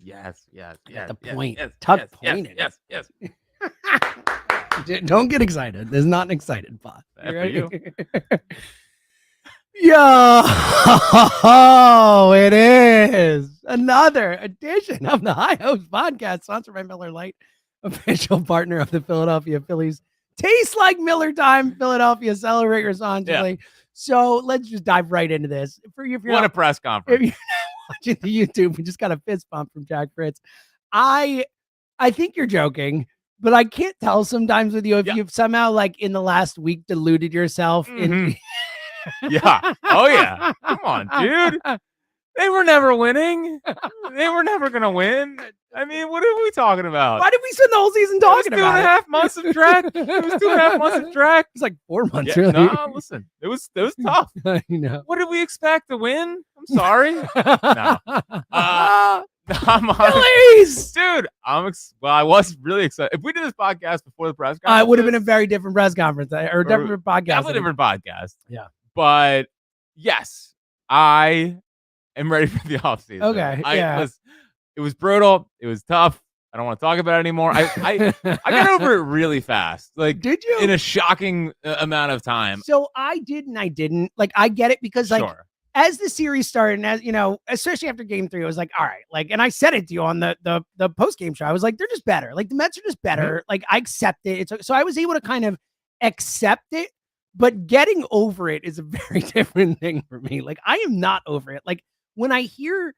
Yes. At the point. Yes, Tuck pointed. Yes. Don't get excited. There's not an excited pot. For you. It is another edition of the High Hopes Podcast, sponsored by Miller Lite, official partner of the Philadelphia Phillies. Tastes like Miller time, Philadelphia. Celebrate responsibly. Yeah. So let's just dive right into this. If you're a press conference. If you're watching the YouTube, we just got a fist bump from Jack Fritz. I think you're joking, but I can't tell sometimes with you if you've somehow, like, in the last week deluded yourself. Yeah. Oh, yeah. Come on, dude. They were never winning. They were never going to win. I mean, what are we talking about? Why did we spend the whole season talking about it? 2.5 months of track. It was 2.5 months of track. It's like 4 months, really. No, listen. It was tough. I know. What did we expect to win? I'm sorry. No. Phillies! Dude, I was really excited. If we did this podcast before the press it conference, would have been a very different press conference or different podcast. Definitely different podcast. Yeah. But yes, I am ready for the offseason. Okay. It was brutal. It was tough. I don't want to talk about it anymore. I got over it really fast. Like, did you? In a shocking amount of time. So I did and I didn't. Like, I get it because, like, as the series started, and as you know, especially after game 3, I was like, all right, like, and I said it to you on the post game show. I was like, they're just better. Like, the Mets are just better. Mm-hmm. Like, I accept it. So I was able to kind of accept it, but getting over it is a very different thing for me. Like, I am not over it. Like, when I hear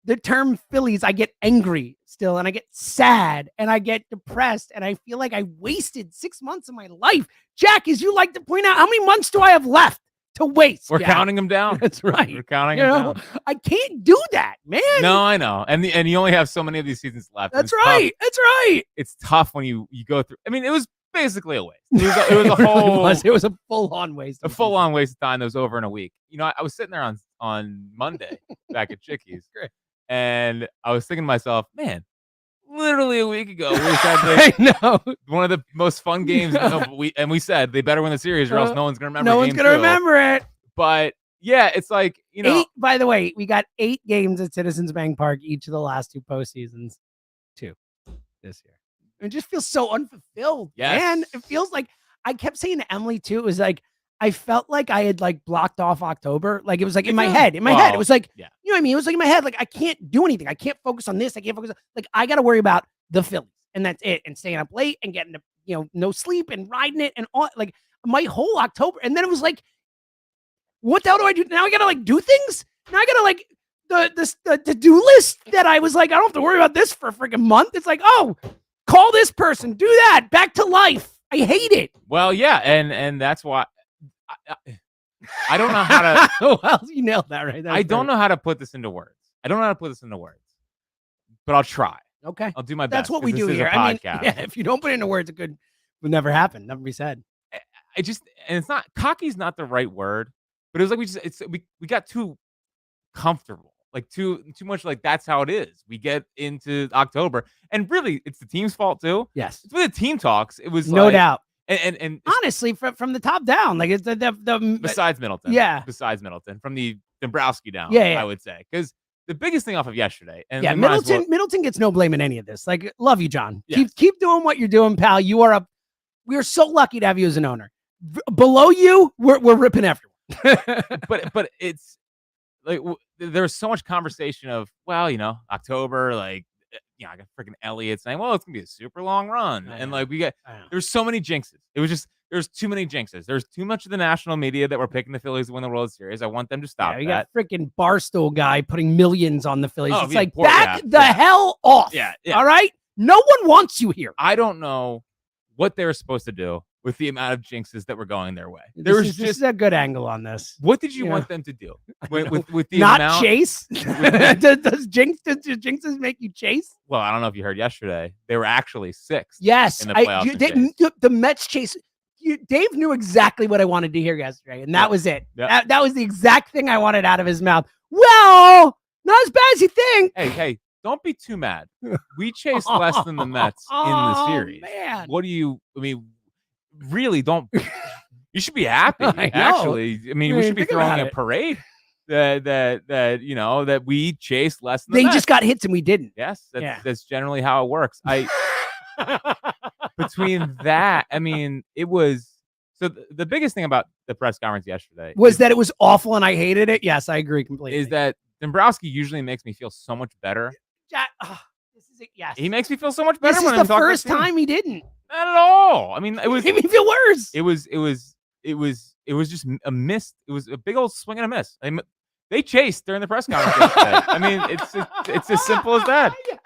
the term Phillies, I get angry still, and I get sad, and I get depressed, and I feel like I wasted 6 months of my life. Jack, as you like to point out, how many months do I have left to waste? We're counting them down. That's right. We're counting them down. I can't do that, man. No, I know. And you only have so many of these seasons left. That's right. Tough. That's right. It's tough when you go through. I mean, it was basically a waste. It was a whole. It was a full-on waste. A full-on waste of time that was over in a week. You know, I was sitting there on Monday back at Chickies. Great. And I was thinking to myself, man, literally a week ago, we said one of the most fun games. We said they better win the series or else no one's going to remember. No one's going to remember it. But yeah, it's like, you know. By the way, we got 8 games at Citizens Bank Park each of the last 2 postseasons. 2 this year. It just feels so unfulfilled. Yes. Man, it feels like, I kept saying to Emily too, it was like, I felt like I had, like, blocked off October. Like, it was like in my head. It was like, you know what I mean? It was like in my head, like, I can't do anything. I can't focus on this. I can't focus on, like, I got to worry about the Phillies, and that's it. And staying up late and getting, no sleep and riding it and all, like, my whole October. And then it was like, what the hell do I do? Now I got to, like, do things. Now I got to, like, the to-do list that I was like, I don't have to worry about this for a freaking month. It's like, oh, call this person, do that, back to life. I hate it. Well, yeah. And that's why. I don't know how to. Well, you nailed that right there. I don't know how to put this into words. But I'll try. Okay. I'll do my best. That's what we do here. I mean, if you don't put it into words, it would never happen. Never be said. And it's not, cocky's not the right word, but it was like we got too comfortable. Like too much, like that's how it is. We get into October, and really, it's the team's fault too. Yes. It's when the team talks. It was no doubt. And honestly, from the top down, like it's the besides Middleton, from the Dombrowski down, I would say, because the biggest thing off of yesterday, and Middleton gets no blame in any of this. Like, love you, John. Yes. Keep doing what you're doing, pal. We are so lucky to have you as an owner. Below you, we're ripping everyone. but it's like there's so much conversation of, well, October, like. I got freaking Elliott saying, well, it's going to be a super long run. And like there's so many jinxes. There's too many jinxes. There's too much of the national media that we're picking the Phillies to win the World Series. I want them to stop that. You got freaking Barstool guy putting millions on the Phillies. It's like, hell off. Yeah. All right? No one wants you here. I don't know what they're supposed to do with the amount of jinxes that were going their way. This is a good angle on this. What did you want them to do with the not amount? Chase? Does jinxes make you chase? Well, I don't know if you heard yesterday. They were actually 6th. Yes, in the playoffs. the Mets chase. Dave knew exactly what I wanted to hear yesterday, and that was it. Yep. That was the exact thing I wanted out of his mouth. Well, not as bad as you think. Hey. Don't be too mad. We chased less than the Mets in the series. Man. Really don't. You should be happy, actually. I mean, we should be throwing a parade. that we chased less than they just got hits and we didn't. Yes, that's generally how it works. Between that, I mean, it was so the biggest thing about the press conference yesterday was that it was awful and I hated it. Yes, I agree completely. Is that Dombrowski usually makes me feel so much better. This is it. Yes, he makes me feel so much better. This is the first time he didn't. Not at all. I mean, it made me feel worse. It was just a miss. It was a big old swing and a miss. They chased during the press conference yesterday. I mean, it's as simple as that. Yes.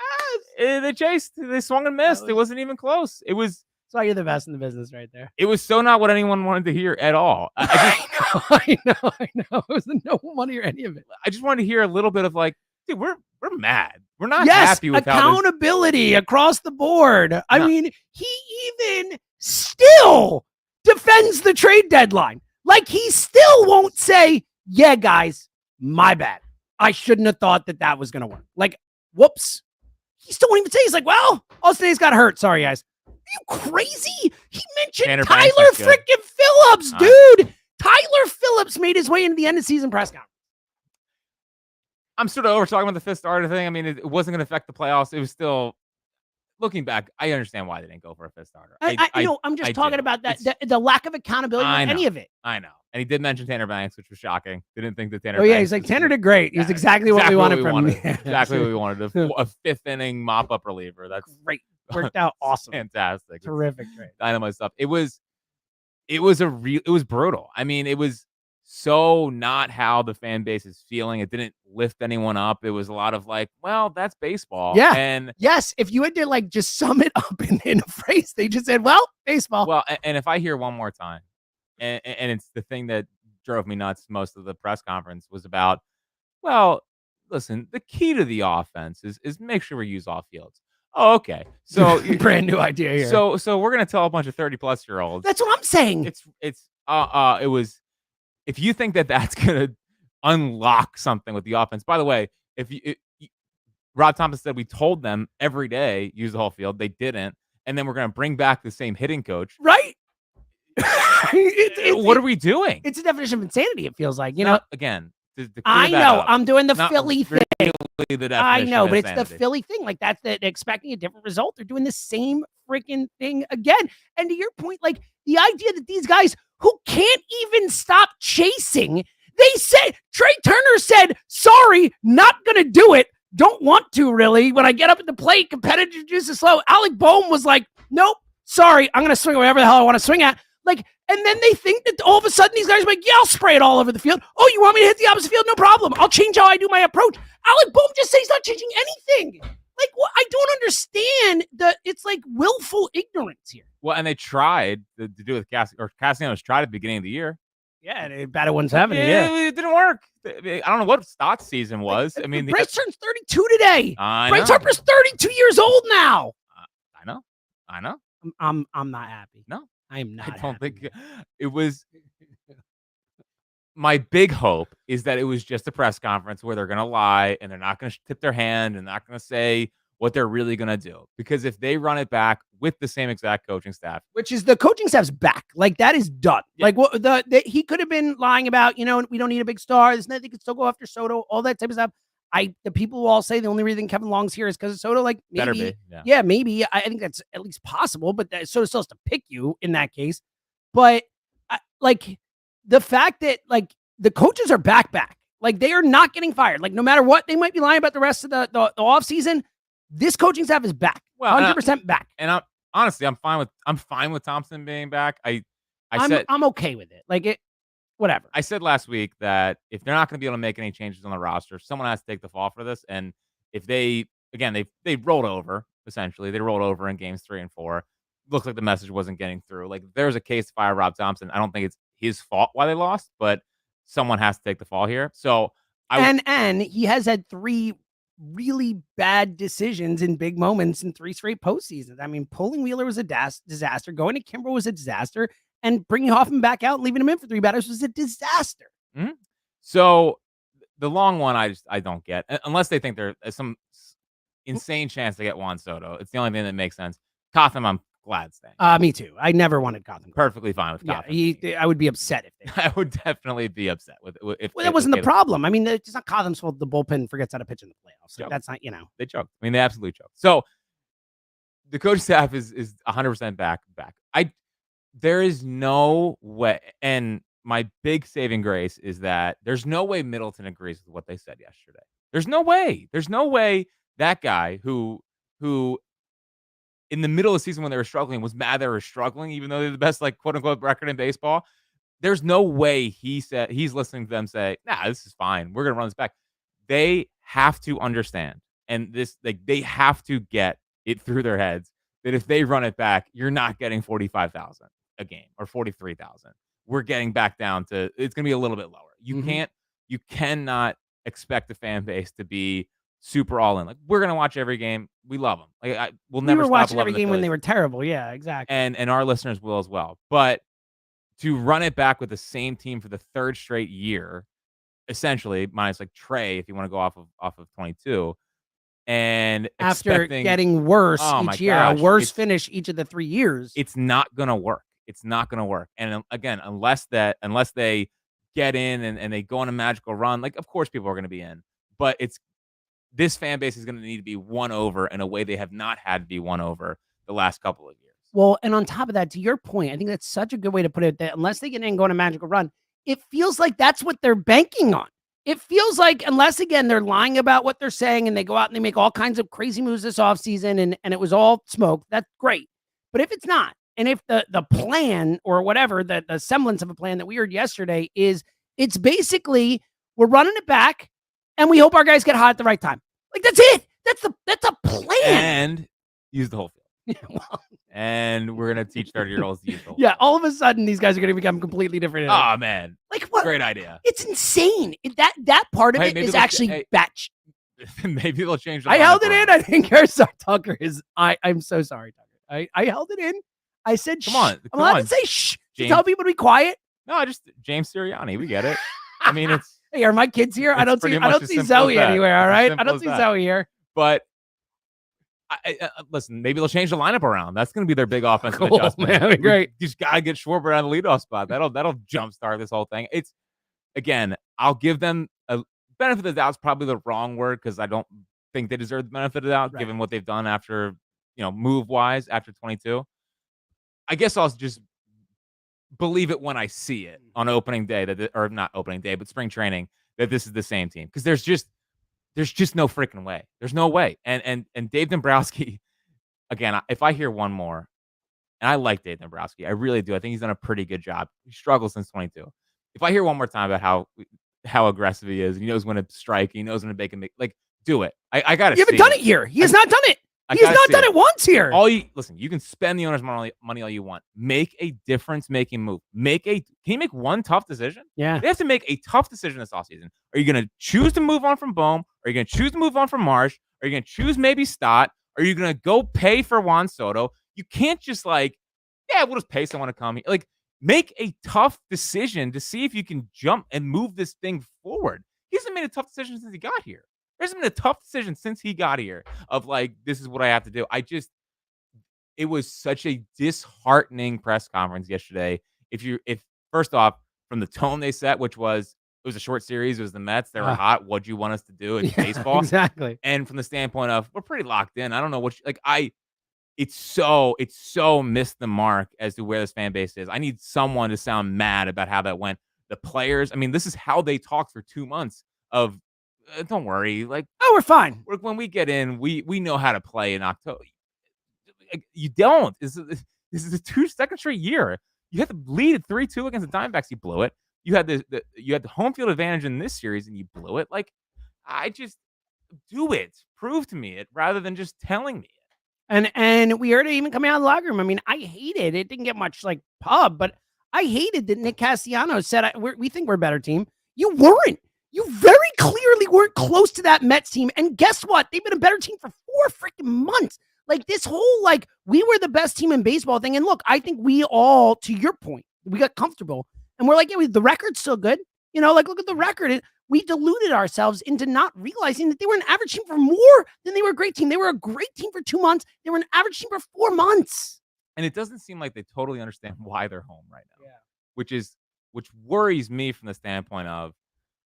They chased. They swung and missed. It wasn't even close. It was. So you're the best in the business right there. It was so not what anyone wanted to hear at all. I know. It was no one wanted to hear any of it. I just wanted to hear a little bit of like, dude, we're mad. We're not happy with accountability across the board. I mean, he even still defends the trade deadline. Like he still won't say, yeah, guys, my bad. I shouldn't have thought that was going to work. Like, whoops. He still won't even say, he's like, well, Austin got hurt. Sorry, guys. Are you crazy? He mentioned Tyler freaking Phillips, dude. Tyler Phillips made his way into the end of season press conference. I'm sort of over talking about the fifth starter thing. I mean, it wasn't going to affect the playoffs. It was still, looking back, I understand why they didn't go for a fifth starter. I know. I'm just talking about that the lack of accountability on any of it. I know. And he did mention Tanner Banks, which was shocking. Didn't think that Tanner. Oh yeah, he's like Tanner did great. He's exactly what we wanted from him. Exactly what we wanted. A fifth inning mop up reliever. That's great. Worked out awesome. Fantastic. Terrific trade. Dynamite stuff. It was brutal. I mean, it was so not how the fan base is feeling. It didn't lift anyone up. It was a lot of like, well, that's baseball. Yeah. And yes, if you had to like just sum it up in a phrase, they just said, well, baseball. Well, and if I hear one more time, and it's the thing that drove me nuts most of the press conference was about, well, listen, the key to the offense is make sure we use off fields. Oh, okay. So brand new idea here. So we're gonna tell a bunch of 30-plus-year-olds. That's what I'm saying. It was. If you think that that's gonna unlock something with the offense. By the way, Rob Thomson said we told them every day use the whole field, they didn't, and then we're gonna bring back the same hitting coach, right? What are we doing? It's a definition of insanity. It feels like, you know. Again, I know. I'm doing the Philly thing. I know, but it's the Philly thing. Like that's expecting a different result. They're doing the same freaking thing again. And to your point, like the idea that these guys who can't even stop chasing, they said Trey Turner said, "Sorry, not gonna do it. Don't want to really. When I get up at the plate, competitive juice is slow." Alec Boehm was like, "Nope, sorry, I'm gonna swing wherever the hell I want to swing at." Like, and then they think that all of a sudden these guys are like, yeah, I'll spray it all over the field. Oh, you want me to hit the opposite field? No problem. I'll change how I do my approach. Alec Boehm just says he's not changing anything. Like, what? I don't understand it's like willful ignorance here. Well, and they tried to do it with Castellanos tried at the beginning of the year. Yeah, they batted 170. Yeah, it didn't work. I don't know what Stott's season was. I mean, Bryce turns 32 today. Bryce Harper's 32 years old now. I know. I'm not happy. No. I am not. I don't think it was. My big hope is that it was just a press conference where they're going to lie and they're not going to tip their hand and not going to say what they're really going to do. Because if they run it back with the same exact coaching staff, which is the coaching staff's back, like that is done. Yeah. Like what he could have been lying about, we don't need a big star. There's nothing, they could still go after Soto, all that type of stuff. The people will all say the only reason Kevin Long's here is because of Soto. Like maybe, better be. Yeah, maybe. I think that's at least possible. But Soto still has to pick you in that case. But like the fact that like the coaches are back, like they are not getting fired. Like no matter what, they might be lying about the rest of the offseason. This coaching staff is back, 100% back. And honestly, I'm fine with Thomson being back. I'm okay with it. Like it. Whatever. I said last week that if they're not going to be able to make any changes on the roster, someone has to take the fall for this. And if they rolled over, essentially. They rolled over in games 3 and 4. Looks like the message wasn't getting through. Like there's a case to fire Rob Thomson. I don't think it's his fault why they lost, but someone has to take the fall here. So and he has had 3 really bad decisions in big moments in 3 straight postseasons. I mean, pulling Wheeler was a disaster. Going to Kimbrel was a disaster. And bringing Hoffman back out and leaving him in for 3 batters was a disaster. Mm-hmm. So the long one, I don't get, unless they think there's some insane chance to get Juan Soto. It's the only thing that makes sense. Cotham, I'm Gladstein. Me too. I never wanted Gotham. Perfectly fine with Gotham. I would be upset if they I would definitely be upset with if. Well, that wasn't the problem. I mean, it's not Gotham's fault the bullpen forgets how to pitch in the playoffs. Like, that's not, They choked. I mean, they absolutely choked. So the coaching staff is 100% back. There is no way, and my big saving grace is that there's no way Middleton agrees with what they said yesterday. There's no way. There's no way that guy who in the middle of the season when they were struggling was mad they were struggling, even though they're the best, like, quote unquote record in baseball. There's no way he's listening to them say, nah, this is fine. We're gonna run this back. They have to understand, and they have to get it through their heads that if they run it back, you're not getting 45,000 a game or 43,000. We're getting back down to it's gonna be a little bit lower. You cannot expect the fan base to be super all in. Like, we're gonna watch every game. We love them. Like, we'll never stop watching every loving game when they were terrible. Yeah, exactly. And our listeners will as well. But to run it back with the same team for the third straight year, essentially, minus like Trey, if you want to go off of 22, and after getting worse each year, a worse finish each of the 3 years, it's not gonna work. It's not gonna work. And again, unless they get in and they go on a magical run, like, of course people are gonna be in, but this fan base is gonna need to be won over in a way they have not had to be won over the last couple of years. Well, and on top of that, to your point, I think that's such a good way to put it, that unless they get in and go on a magical run, it feels like that's what they're banking on. It feels like, unless, again, they're lying about what they're saying and they go out and they make all kinds of crazy moves this offseason and it was all smoke, that's great. But if it's not, and if the plan or whatever, the semblance of a plan that we heard yesterday is, it's basically we're running it back and we hope our guys get hot at the right time. Like, that's it. That's a plan. And use the whole field. And we're gonna teach 30-year-olds to use the whole field. All of a sudden these guys are gonna become completely different. Oh man, like, what? Great idea. It's insane. That part of it is actually batch. Maybe they'll change. I held it in. I think our Tucker is. I'm so sorry, Tucker. I held it in. I said, come on. I'm allowed to say shh. Tell people to be quiet. No, just James Sirianni. We get it. I mean, it's. Hey, are my kids here? I don't see Zoe anywhere. All right, I don't see Zoe here. But listen, maybe they'll change the lineup around. That's going to be their big offensive adjustment. Man, that'd be great. You just gotta get Schwarber on the leadoff spot. That'll jumpstart this whole thing. It's, again, I'll give them a benefit of the doubt. Is probably the wrong word because I don't think they deserve the benefit of the doubt given what they've done after, move wise after 22. I guess I'll just believe it when I see it on opening day, or not opening day, but spring training, that this is the same team, because there's just no freaking way. There's no way. And Dave Dombrowski, again, if I hear one more, and I like Dave Dombrowski, I really do. I think he's done a pretty good job. He struggles since 22. If I hear one more time about how aggressive he is, he knows when to strike, he knows when to make him, like, do it. I gotta. You haven't done it here. He has not done it. He has not done it once here. Listen, you can spend the owner's money all you want. Make a difference-making move. Can you make one tough decision? Yeah. They have to make a tough decision this offseason. Are you going to choose to move on from Bohm? Are you going to choose to move on from Marsh? Are you going to choose maybe Stott? Are you going to go pay for Juan Soto? You can't just we'll just pay someone to come here. Like, make a tough decision to see if you can jump and move this thing forward. He hasn't made a tough decision since he got here. There hasn't been a tough decision since he got here of, like, this is what I have to do. It was such a disheartening press conference yesterday. If first off, from the tone they set, which was, it was a short series, it was the Mets, they were hot. What'd you want us to do in baseball? Exactly. And from the standpoint of, we're pretty locked in. I don't know it's so missed the mark as to where this fan base is. I need someone to sound mad about how that went. The players, I mean, this is how they talked for 2 months of, don't worry. Like, we're fine. When we get in, we know how to play in October. You don't. This is the second straight year. You had to lead at 3-2 against the Diamondbacks. You blew it. You had the home field advantage in this series, and you blew it. Like, I just do it. Prove to me it rather than just telling me it. And we heard it even coming out of the locker room. I mean, I hated it. Didn't get much like pub, but I hated that Nick Castellanos said we think we're a better team. You weren't. You very clearly weren't close to that Mets team. And guess what? They've been a better team for 4 freaking months. Like, this whole, we were the best team in baseball thing. And look, I think we all, to your point, we got comfortable. And we're like, yeah, the record's still good. Look at the record. We deluded ourselves into not realizing that they were an average team for more than they were a great team. They were a great team for 2 months. They were an average team for 4 months. And it doesn't seem like they totally understand why they're home right now. Yeah. Which worries me from the standpoint of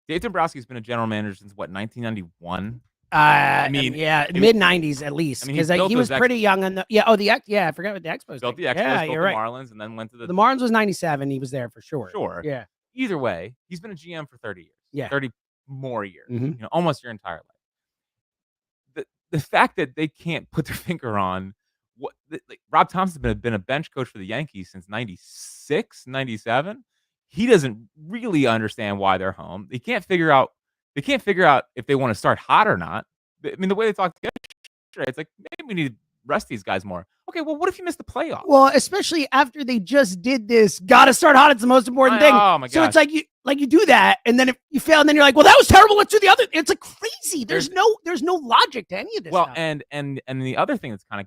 Dave Dombrowski's been a general manager since what, 1991? I mean, mid '90s at least, because he was pretty young. I forgot what the Expos. Built thing. the Expos, yeah, built you're the right. Marlins, and then went to the Marlins was '97. He was there for sure. Sure. Yeah. Either way, he's been a GM for 30 years. Yeah. 30 more years. Mm-hmm. Almost your entire life. The fact that they can't put their finger on what Rob Thompson's been a bench coach for the Yankees since 96, 97. He doesn't really understand why they're home. They can't figure out if they want to start hot or not. I mean, the way they talked yesterday, it's like, maybe we need to rest these guys more. Okay, well, what if you miss the playoffs? Well, especially after they just did this, gotta start hot. It's the most important thing. Oh my god! So it's like you do that, and then if you fail, and then you're like, well, that was terrible. Let's do the other. It's like crazy. There's no logic to any of this. Well, stuff. and the other thing that's kind of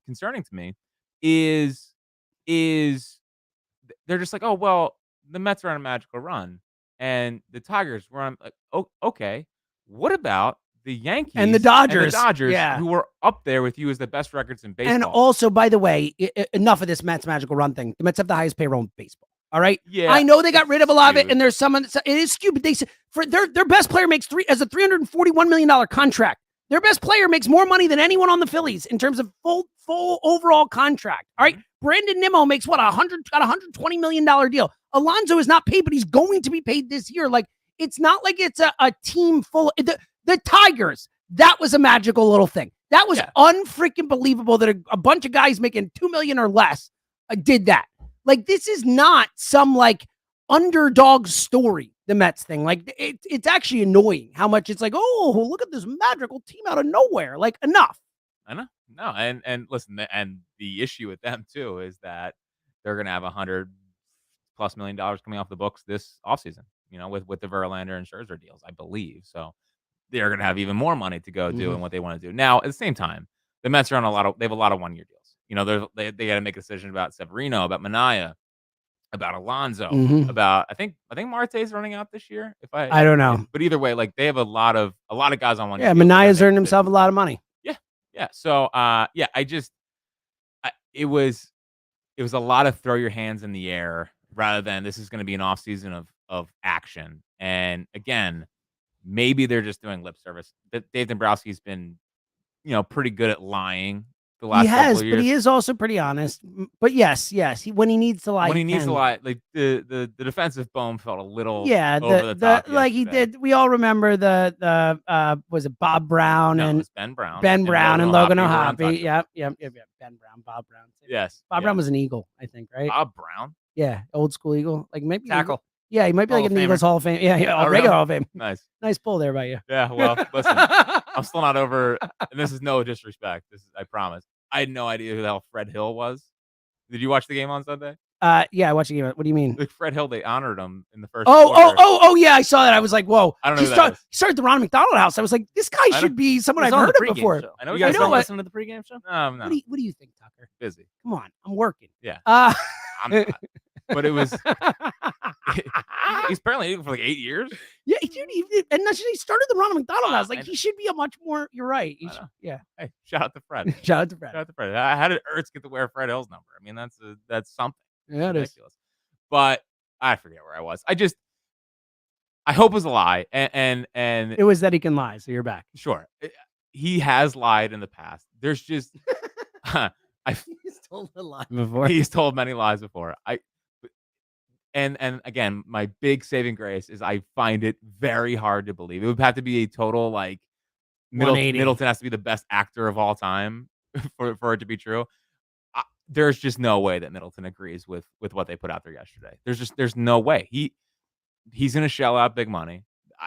concerning to me is they're just like, oh well, the Mets are on a magical run, and the Tigers were on. Like, oh, okay, what about the Yankees and the Dodgers, who were up there with you as the best records in baseball? And also, by the way, enough of this Mets magical run thing. The Mets have the highest payroll in baseball. All right. Yeah. I know they got rid of a lot of it, and there's someone. It is skewed, but they said for their best player makes as a $341 million contract. Their best player makes more money than anyone on the Phillies in terms of full overall contract. All right. Brandon Nimmo makes got $120 million deal. Alonso is not paid, but he's going to be paid this year. Like, it's not like it's a team full. The Tigers, that was a magical little thing. That was unfreaking believable that a bunch of guys making $2 million or less did that. Like, this is not some like underdog story, the Mets thing. Like, it's actually annoying how much it's like, oh, look at this magical team out of nowhere. Like, enough. I know. No, and listen, and the issue with them too is that they're gonna have $100+ million coming off the books this offseason, with the Verlander and Scherzer deals, I believe. So they're going to have even more money to go do and what they want to do. Now, at the same time, the Mets are on they have a lot of 1-year deals. They got to make a decision about Severino, about Manaea, about Alonso, about I think Marte's running out this year. I don't know, but either way, like, they have a lot of guys on 1 year. Yeah, Manaea's earned himself a lot of money. Yeah. So, it was a lot of throw your hands in the air rather than this is going to be an off season of action. And again, maybe they're just doing lip service. Dave Dombrowski's been, pretty good at lying the last couple of years. But he is also pretty honest. But yes, when he needs to lie, like the defensive bone felt a little over the top. Like he did. We all remember was it Bob Brown and it was Ben Brown, and Logan O'Hoppe. Yep. Ben Brown, Bob Brown. Yes, Bob Brown was an Eagle, I think, right? Bob Brown. Yeah, old school Eagle, like maybe tackle. Yeah, he might be like an Eagles Hall of Fame. Yeah, regular Hall of Fame. Nice pull there by you. Yeah, well, listen, I'm still not over, and this is no disrespect. I promise. I had no idea who the hell Fred Hill was. Did you watch the game on Sunday? Yeah, I watched the game. What do you mean? Like Fred Hill, they honored him in the first quarter. Oh, yeah, I saw that. I was like, whoa. I don't know who that is. He started the Ronald McDonald House. I was like, this guy should be someone I've heard of before. I know you guys don't listen to the pregame show? No. What do you think, Tucker? Busy. Come on, I'm working. Yeah. I'm not. But it was. He's apparently for like 8 years. Yeah, and he started the Ronald McDonald House. Like, he should be a much more. You're right. Yeah. Hey, shout out to Fred. Shout out to Fred. How did Ertz get to wear Fred Hill's number? I mean, that's something. Yeah, it is. But I forget where I was. I hope it was a lie, and it was that he can lie. So you're back. Sure, he has lied in the past. There's just he's told a lie before. He's told many lies before. And again, my big saving grace is I find it very hard to believe. It would have to be a total like Middleton has to be the best actor of all time for it to be true. There's just no way that Middleton agrees with what they put out there yesterday. There's no way. He's going to shell out big money.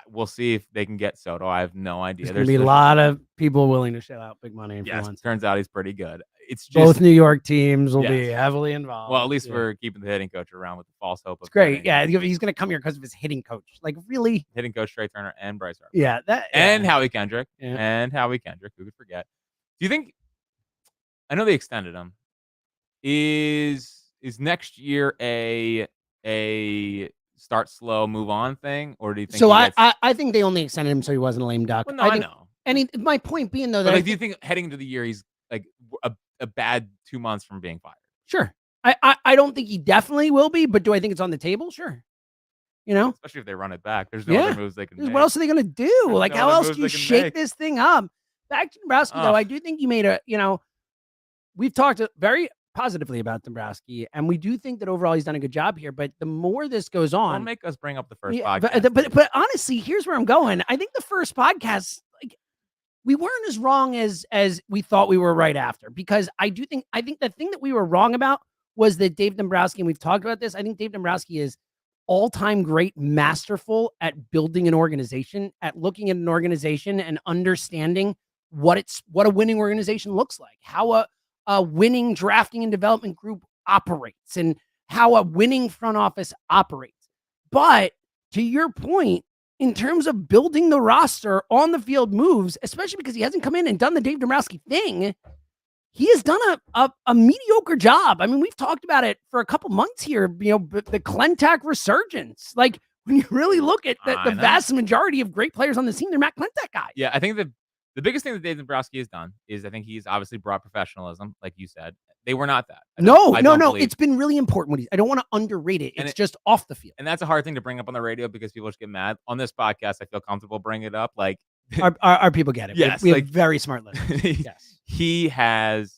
We'll see if they can get Soto. I have no idea. There's going to be a lot of people willing to shell out big money. Yes, turns out he's pretty good. It's just, both New York teams will be heavily involved. Well, at least we're keeping the hitting coach around with the false hope of. It's great. Yeah, he's going to come here because of his hitting coach. Like, really? Hitting coach Trey Turner and Bryce Harper. Yeah, and Howie Kendrick. Yeah. And Howie Kendrick. Who could forget? Do you think? I know they extended him. Is next year a start slow, move on thing, or do you think? So I think they only extended him so he wasn't a lame duck. Well, no, I know. And my point being though, that do you think heading into the year he's like a bad 2 months from being fired. Sure. I don't think he definitely will be, but do I think it's on the table? Sure. Especially if they run it back. There's no other moves they can make. What else are they going to do? There's like, no how other else moves do you they can shake make. this thing up? Back to Dombrowski, though, I do think you made we've talked very positively about Dombrowski, and we do think that overall he's done a good job here. But the more this goes on, Don't make us bring up the first podcast. But honestly, here's where I'm going. I think the first podcast, like, we weren't as wrong as we thought we were right after, because I think the thing that we were wrong about was that Dave Dombrowski, and we've talked about this, I think Dave Dombrowski is all-time great, masterful at building an organization, at looking at an organization and understanding what a winning organization looks like, how a winning drafting and development group operates, and how a winning front office operates. But to your point, in terms of building the roster, on the field moves, especially because he hasn't come in and done the Dave Dombrowski thing, he has done a mediocre job. I mean, we've talked about it for a couple months here, the Clentak resurgence. Like, when you really look at the vast majority of great players on the team, they're Matt Clentak guys. Yeah, I think the biggest thing that Dave Dombrowski has done is I think he's obviously brought professionalism, like you said. They were not that. No. It's been really important. I don't want to underrate it. It's just off the field. And that's a hard thing to bring up on the radio because people just get mad. On this podcast, I feel comfortable bringing it up. Like, our people get it. Yes, we have very smart listeners. Yes. He has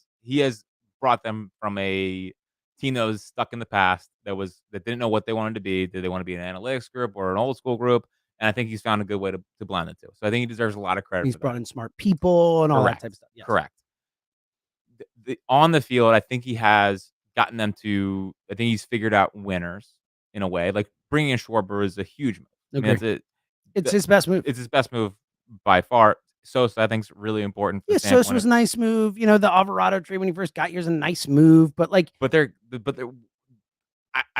brought them from a team that was stuck in the past, that didn't know what they wanted to be. Did they want to be an analytics group or an old school group? And I think he's found a good way to blend the two. So I think he deserves a lot of credit. He's brought in smart people and all that type of stuff. Yes. Correct. On the field, I think he has gotten them to. I think he's figured out winners in a way. Like, bringing in Schwarber is a huge move. I mean, it's his best move. It's his best move by far. Sosa, I think, is really important. Sosa was a nice move. The Alvarado trade when he first got here is a nice move. But I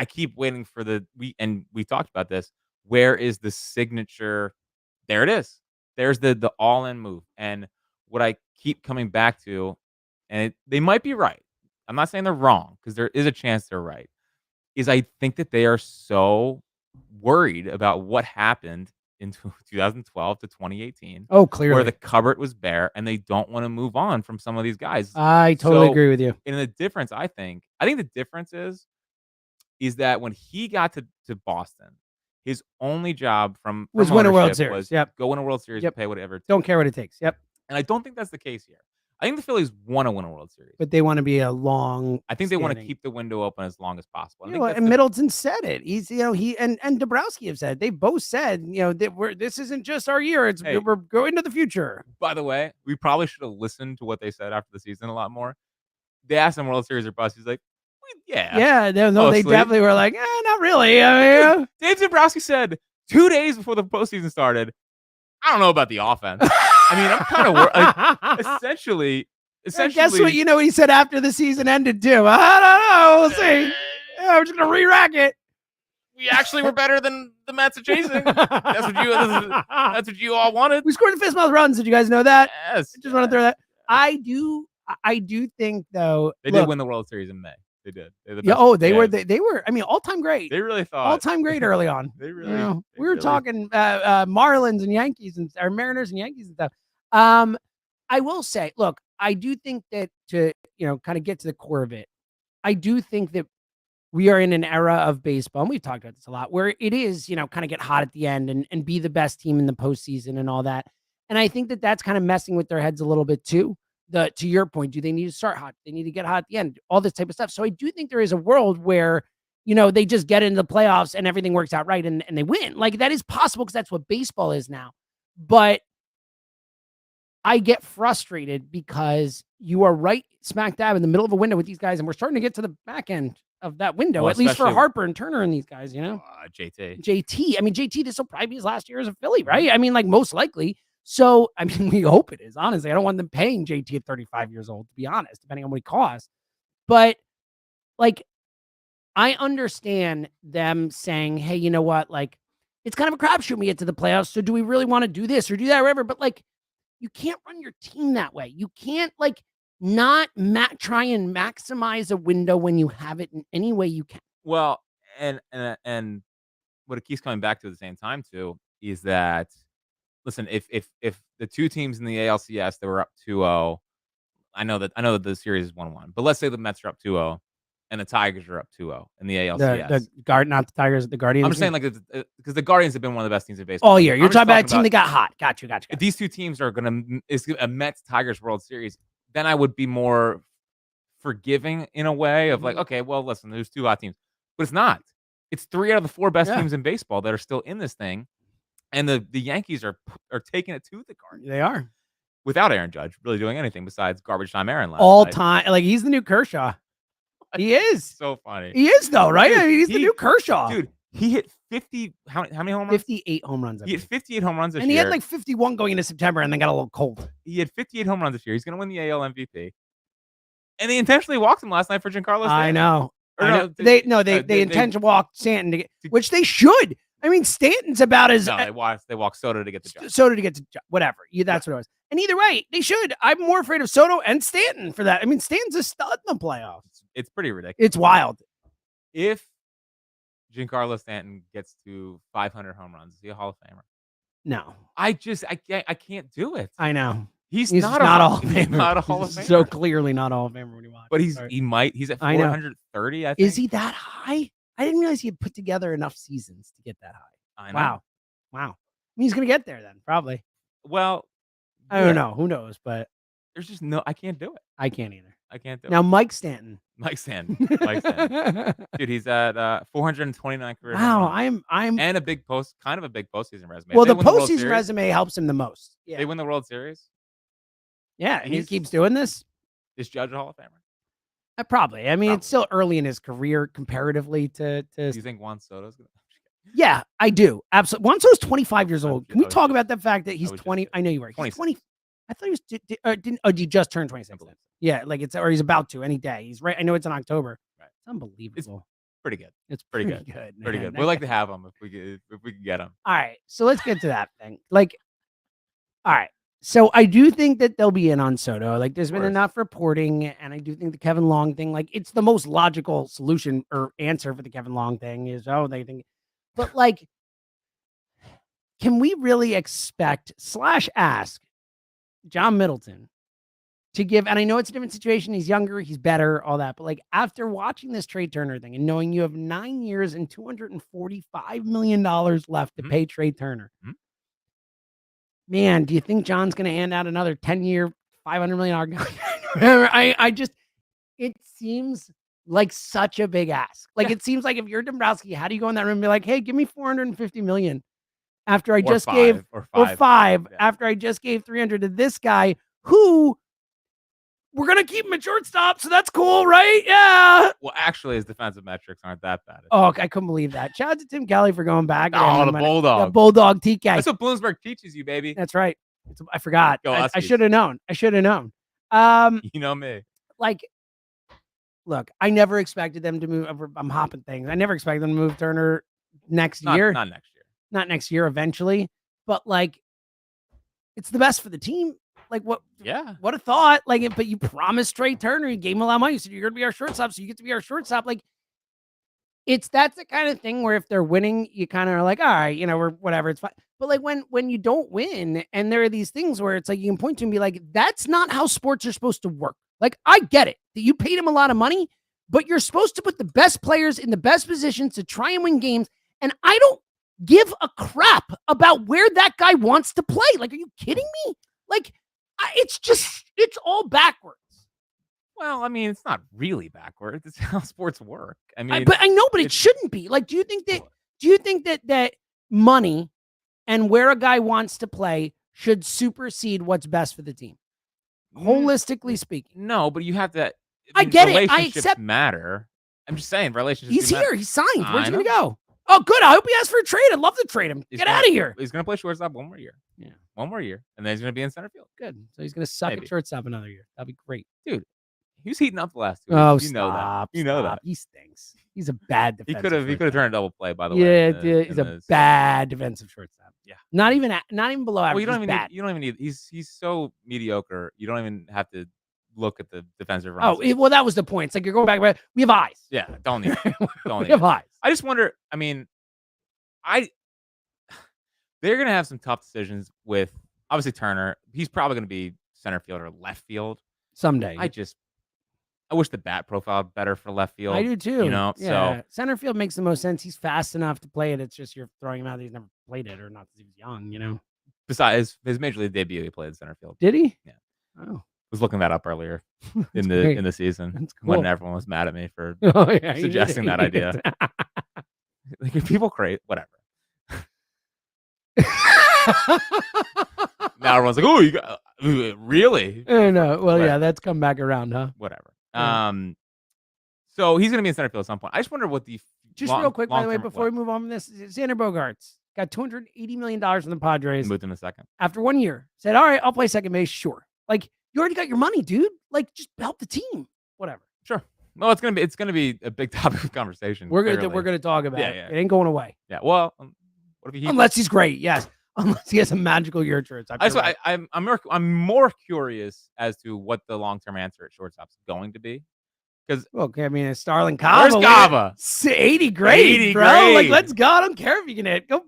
keep waiting for we talked about this. Where is the signature? There it is. There's the all-in move. And what I keep coming back to, and they might be right. I'm not saying they're wrong, because there is a chance they're right. Is I think that they are so worried about what happened in 2012 to 2018. Oh, clearly. Where the cupboard was bare, and they don't want to move on from some of these guys. I totally agree with you. And the difference, I think the difference is that when he got to Boston, his only job was win a World Series. Go win a World Series and pay whatever. Don't care what it takes. Yep. And I don't think that's the case here. I think the Phillies want to win a World Series, but they want to be a long. I think they want to keep the window open as long as possible. And Middleton said it. He's he and Dombrowski have said, they both said that this isn't just our year. We're going to the future. By the way, we probably should have listened to what they said after the season a lot more. They asked him World Series or bust. He's like, yeah. No, they definitely were like, not really. I mean, Dave Dombrowski said 2 days before the postseason started, I don't know about the offense. I mean, I'm kind of worried. Essentially. Guess what? What he said after the season ended too. I don't know. We'll see. Yeah, we're just gonna re-rack it. We actually were better than the Mets are chasing. That's what you all wanted. We scored the fifth most runs. Did you guys know that? Yes. I just want to throw that. I do think though they did win the World Series in May. They did. They were. I mean, all-time great. They really thought all-time great early on. They really. We were talking Marlins and Yankees or Mariners and Yankees and stuff. I will say, look, I do think that to kind of get to the core of it, I do think that we are in an era of baseball, and we've talked about this a lot, where it is kind of get hot at the end and be the best team in the postseason and all that. And I think that that's kind of messing with their heads a little bit too. To your point, do they need to start hot? They need to get hot at the end, all this type of stuff. So I do think there is a world where, they just get into the playoffs and everything works out right and they win. Like, that is possible because that's what baseball is now. But I get frustrated because you are right smack dab in the middle of a window with these guys, and we're starting to get to the back end of that window, at least for Harper and Turner and these guys, JT. I mean, JT, this will probably be his last year as a Philly, right? I mean, like, most likely. So, I mean, we hope it is, honestly. I don't want them paying JT at 35 years old, to be honest, depending on what he costs. But, like, I understand them saying, hey, you know what? Like, it's kind of a crapshoot when we get to the playoffs. So do we really want to do this or do that or whatever? But, like, you can't run your team that way. You can't, like, not try and maximize a window when you have it in any way you can. Well, and what it keeps coming back to at the same time, too, is that, listen, if the two teams in the ALCS that were up 2-0, I know that the series is 1-1, but let's say the Mets are up 2-0 and the Tigers are up 2-0 in the ALCS. Not the Tigers, the Guardians. I'm just saying, like, because the Guardians have been one of the best teams in baseball all year. You're talking about a team that got hot. Got you. If these two teams are it's a Mets Tigers World Series, then I would be more forgiving in a way of like, okay, well, listen, there's two hot teams, but it's not. It's 3 out of the 4 best teams in baseball that are still in this thing, and the Yankees are taking it to the Guardians. They are without Aaron Judge really doing anything besides garbage time Aaron last all night. time. Like he's the new Kershaw. He is so funny. He is though, right? Dude, I mean, he's the new Kershaw. Dude, he hit 50. How many home runs? 58 home runs. He hit 58 home runs this year. And he had like 51 going into September and then got a little cold. He had 58 home runs this year. He's going to win the AL MVP. And they intentionally walked him last night for Giancarlo Stanton. I know. No, they intend to walk Stanton to get, which they should. I mean, Stanton's about as they walk Soto to get the job. Soto to get the job. Whatever. That's what it was. And either way, they should. I'm more afraid of Soto and Stanton for that. I mean, Stanton's a stud in the playoffs. It's pretty ridiculous. It's wild. If Giancarlo Stanton gets to 500 home runs, is he a Hall of Famer? No. I can't do it. I know. He's not a Hall of Famer. So clearly not a Hall of Famer when you watch. But he's at 430, I think. Is he that high? I didn't realize he had put together enough seasons to get that high. I know. Wow. I mean, he's going to get there then, probably. Well, I don't know. Who knows? But there's just I can't do it. I can't either. I can't do it. Now, Mike Stanton. Dude, he's at 429 career. Wow, I'm and a big postseason resume. Well, the postseason resume helps him the most. Yeah. They win the World Series. Yeah, and he keeps doing this. Is Judge a Hall of Famer? Probably. I mean, it's still early in his career comparatively to. Do you think Juan Soto's gonna? Yeah, I do. Absolutely. Juan Soto's 25 years old. Can we talk about the fact that he's 20? I know you were. He's 20. I thought he was didn't. Oh, he just turned 26. Yeah, like he's about to any day. He's right. I know it's in October. Right. It's unbelievable. It's pretty good. It's pretty good. Pretty good. We'd like to have him if we could get him. All right, so let's get to that thing. Like, all right. So I do think that they'll be in on Soto. Like, there's been enough reporting, and I do think the Kevin Long thing, like, it's the most logical solution or answer for the Kevin Long thing is, they think. But, like, can we really expect / ask John Middleton to give, and I know it's a different situation. He's younger, he's better, all that. But, like, after watching this Trey Turner thing and knowing you have 9 years and $245 million left to pay Trey Turner, man, do you think John's going to hand out another 10-year, $500 million contract? It seems like such a big ask. Like, it seems like if you're Dombrowski, how do you go in that room and be like, hey, give me $450 million after I just gave, or five, after I just gave 300 to this guy who we're going to keep him at shortstop. So that's cool, right? Yeah. Well, actually, his defensive metrics aren't that bad. Oh, I couldn't believe that. Shout out to Tim Kelly for going back. Oh, the Bulldog. The Bulldog TK. That's what Bloomsburg teaches you, baby. That's right. I forgot. I should have known. You know me. Like, look, I never expected them to move. I'm hopping things. I never expected them to move Turner next year. Not next year. Not next year, eventually. But, like, it's the best for the team. Like, what? Yeah. What a thought. Like, but you promised Trey Turner. You gave him a lot of money. You said, you're going to be our shortstop, so you get to be our shortstop. Like, that's the kind of thing where if they're winning, you kind of are like, all right, we're whatever, it's fine. But, like, when you don't win, and there are these things where it's like you can point to and be like, that's not how sports are supposed to work. Like, I get it that you paid him a lot of money, but you're supposed to put the best players in the best positions to try and win games. And I don't give a crap about where that guy wants to play. Like, are you kidding me? Like, it's all backwards. Well, I mean, it's not really backwards. It's how sports work. I mean, but I know, but it shouldn't be. Like, do you think that money and where a guy wants to play should supersede what's best for the team? Holistically speaking. No, but you have to. I get it. I accept matter. I'm just saying, relationships. He's here. He's signed. Where's he gonna go? Oh, good. I hope he asks for a trade. I'd love to trade him. Get out of here. He's gonna play shortstop one more year. Yeah, one more year, and then he's gonna be in center field. Good. So he's gonna suck at shortstop another year. That'd be great, dude. He was heating up the last 2 weeks. You know that. You know that. He stinks. He's a bad defensive. He could have turned a double play, by the way. Yeah, he's a bad defensive shortstop. Yeah. Not even below average. Well, you don't even need he's so mediocre. You don't even have to look at the defensive runs. Oh, well, that was the point. It's like you're going back. We have eyes. Yeah, don't need it. We have eyes. I just wonder, I mean, they're going to have some tough decisions with, obviously, Turner. He's probably going to be center field or left field. Someday. I wish the bat profile better for left field. I do too. Yeah. So center field makes the most sense. He's fast enough to play it. It's just you're throwing him out. He's never played it, or not because he was young. Besides his major league debut, he played center field. Did he? Yeah. Oh. Was looking that up earlier in the season. That's cool. When everyone was mad at me for suggesting that idea. Like, if people create whatever. Now everyone's like, "Oh, you got really?" I know. Well, yeah, that's come back around, huh? Whatever. So he's going to be in center field at some point. I just wonder what the real quick, by the way, before we move on from this, Xander Bogaerts got $280 million from the Padres. Moved in a second. After 1 year, said, "All right, I'll play second base." Sure. Like, you already got your money, dude. Like, just help the team. Whatever. Sure. Well, it's gonna be a big topic of conversation. We're gonna talk about it. Yeah. It ain't going away. Yeah. Well, what if unless he's great? Yes. Unless he has a magical year church. I'm more curious as to what the long-term answer at shortstop is going to be. Because I mean, it's Starlin Cava. Where's Cava? 80 grade, bro. Grade. Like, let's go. I don't care if you can hit. Go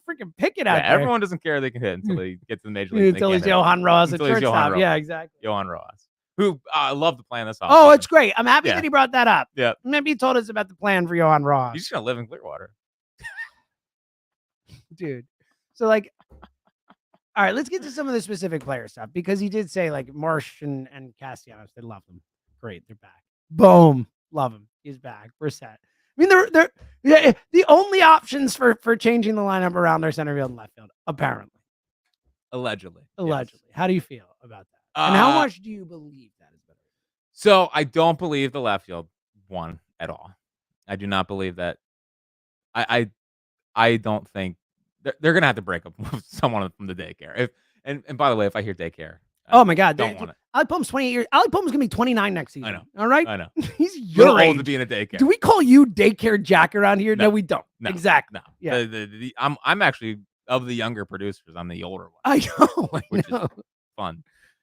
freaking pick it out there. Everyone doesn't care they can hit until they get to the major league. Until he's Johan Ross at shortstop. Yeah, exactly. Johan Ross, who I love the plan this offseason. Oh, it's great. I'm happy that he brought that up. Yeah. Maybe he told us about the plan for Johan Ross. He's just going to live in Clearwater. Dude. So, like, all right, let's get to some of the specific player stuff, because he did say, like, Marsh and Castellanos, they love him. Great, they're back. Boom. Love him. He's back. We're set. I mean, they're the only options for changing the lineup around their center field and left field, apparently. Allegedly. Yes. How do you feel about that? And how much do you believe that is better? So I don't believe the left field won at all. I do not believe that. I don't think they're gonna have to break up with someone from the daycare. And by the way, if I hear daycare, oh my God, don't want it. Alec Boehm's 28 years. Alec Boehm's gonna be 29 next season. I know. All right. I know. He's your age. Old to be in a daycare. Do we call you daycare Jack around here? No, we don't. No, exactly. No. Yeah. I'm actually, of the younger producers, I'm the older one. I know. Which is fun.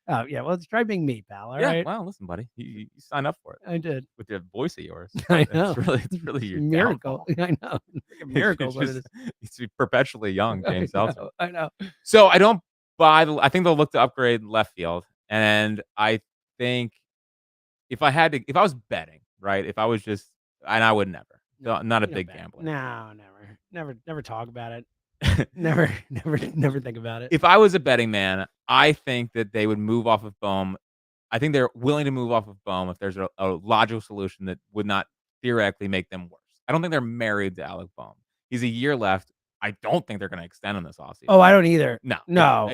Oh yeah. Well, try being me, pal. All right. Well, listen, buddy, you signed up for it. I did. With your voice of yours. I know. It's really your miracle. downfall. I know. Like a miracle. It's perpetually young, James Seltzer. I know. So I don't buy I think they'll look to upgrade left field, and I think if I was betting, right? If I was just, and I would never. Not a big gambler. No, never talk about it. never think about it. If I was a betting man, I think that they would move off of Bohm. I think they're willing to move off of Bohm if there's a logical solution that would not theoretically make them worse. I don't think they're married to Alec Bohm. He's a year left. I don't think they're going to extend him this offseason. Oh, I don't either. No.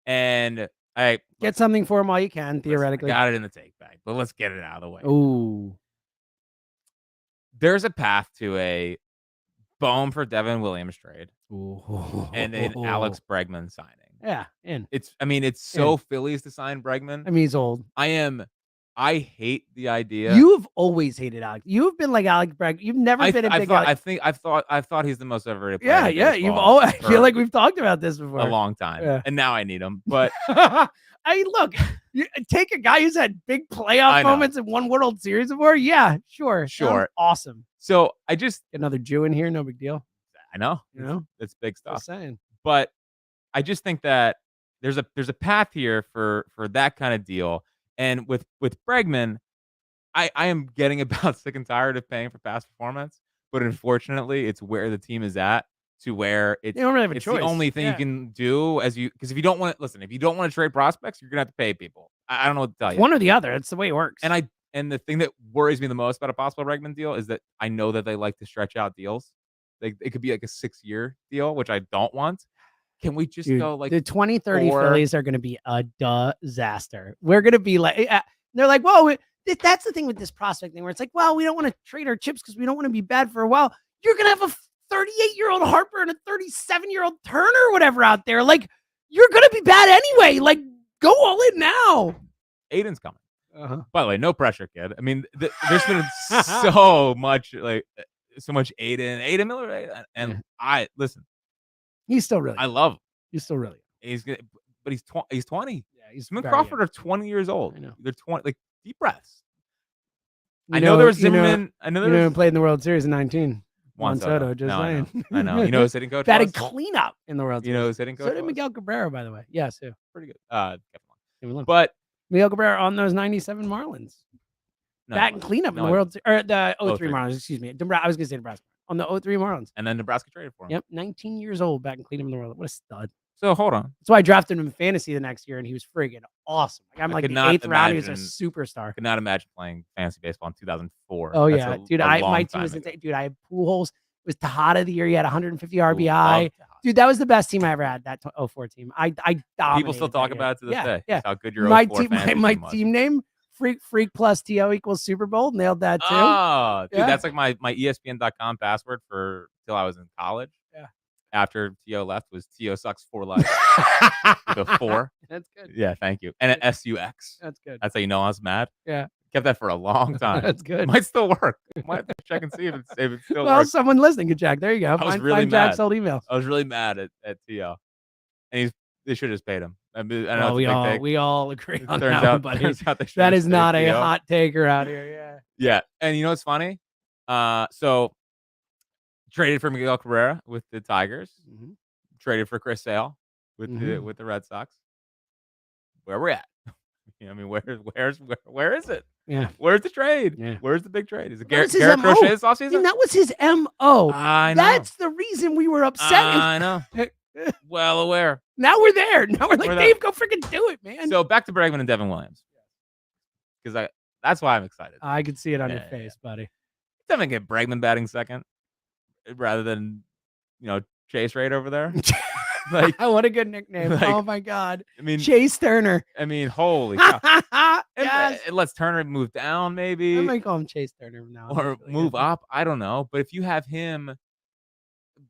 I get something for him while you can, theoretically. I got it in the take bag, but let's get it out of the way. Ooh. There's a path to a Bohm for Devin Williams trade. Ooh. And an Alex Bregman signing. Yeah, it's so Phillies to sign Bregman. I mean, he's old. I hate the idea. You've always hated Alex. You've been like Alex Bregman. You've never been a big Alex. I thought he's the most overrated player. Yeah. I feel like we've talked about this before. A long time. And now I need him. But look, you take a guy who's had big playoff moments and won World Series before. Yeah, sure. Awesome. So I just get another Jew in here, no big deal. I know. It's big stuff. Just saying. But I just think that there's a path here for that kind of deal. And with Bregman, I am getting about sick and tired of paying for past performance. But unfortunately, it's where the team is at, to where it's you don't really have a choice. The only thing you can do because if you don't want to trade prospects, you're gonna have to pay people. I don't know what to tell you. One or the other. It's the way it works. And the thing that worries me the most about a possible Bregman deal is that I know that they like to stretch out deals. Like, it could be like a 6-year deal, which I don't want. Can we just go like the 2030 Phillies are going to be a disaster? We're going to be like, they're like, well, that's the thing with this prospect thing where it's like, well, we don't want to trade our chips because we don't want to be bad for a while. You're going to have a 38-year-old Harper and a 37-year-old Turner or whatever out there. Like, you're going to be bad anyway. Like, go all in now. Aiden's coming. By the way, no pressure, kid. I mean, there's been so much Aiden Miller, and I listen. He's still really. I love him. He's still really. He's good, but he's 20. Yeah, he's Smith Crawford young. are 20 years old. I know. They're 20. Like, deep breaths. I know there was Zimmerman. I know there was played in the World Series in 19. Juan Soto. Just saying. I know. You know his hitting coach. Batted cleanup in the World Series. You know his hitting coach. So did Miguel Cabrera, by the way. Yes, yeah, pretty good. Kevin But Miguel Cabrera on those 97 Marlins. No, Batting cleanup in the World or the 03 Marlins, excuse me. I was gonna say Nebraska. On the 03 Marlins. And then Nebraska traded for him. Yep, 19 years old, batting cleanup in the world. What a stud. So hold on. That's why I drafted him in fantasy the next year, and he was friggin' awesome. Like, I'm like the 8th round, he was a superstar. I could not imagine playing fantasy baseball in 2004. Oh, yeah. Dude, my team was insane. Dude, I had Pujols. It was Tejada the year he had 150 RBI. Dude, that was the best team I ever had, that 04 team. I dominated. People still talk about it to this day. Yeah. How good your 04 my team name, Freak plus TO equals Super Bowl. Nailed that, too. Oh, dude, that's like my ESPN.com password for till I was in college. Yeah. After T.O. left was T.O. sucks for life. With a 4. That's good. Yeah, thank you. And an SUX. That's good. That's how you know I was mad. Yeah. Kept that for a long time. That's good. Might still work. Might have to check and see if it still well, works. someone listening could check. There you go. I was really mad. Jack's old emails. I was really mad at T.O. And they should have just paid him. I know we all agree on turns that out, one, turns out that is not a hot taker out here. Yeah. Yeah. And you know what's funny? So traded for Miguel Cabrera with the Tigers. Mm-hmm. Traded for Chris Sale with the Red Sox. Where we're at? I mean, where is it? Yeah. Where's the trade? Yeah. Where's the big trade? Is it Garrett Crochet this offseason? I mean, that was his MO. I know. That's the reason we were upset. I know. Well aware. Now we're there. Now we're like, Dave, go freaking do it, man. So back to Bregman and Devin Williams. Because that's why I'm excited. I can see it on your face, buddy. Devin get Bregman batting second rather than, Chase Raid over there. Like, what a good nickname. Like, oh my God. I mean, Chase Turner. I mean, holy cow. Yes. And let's Turner move down, maybe. I might call him Chase Turner now. Or move up. I don't know. But if you have him,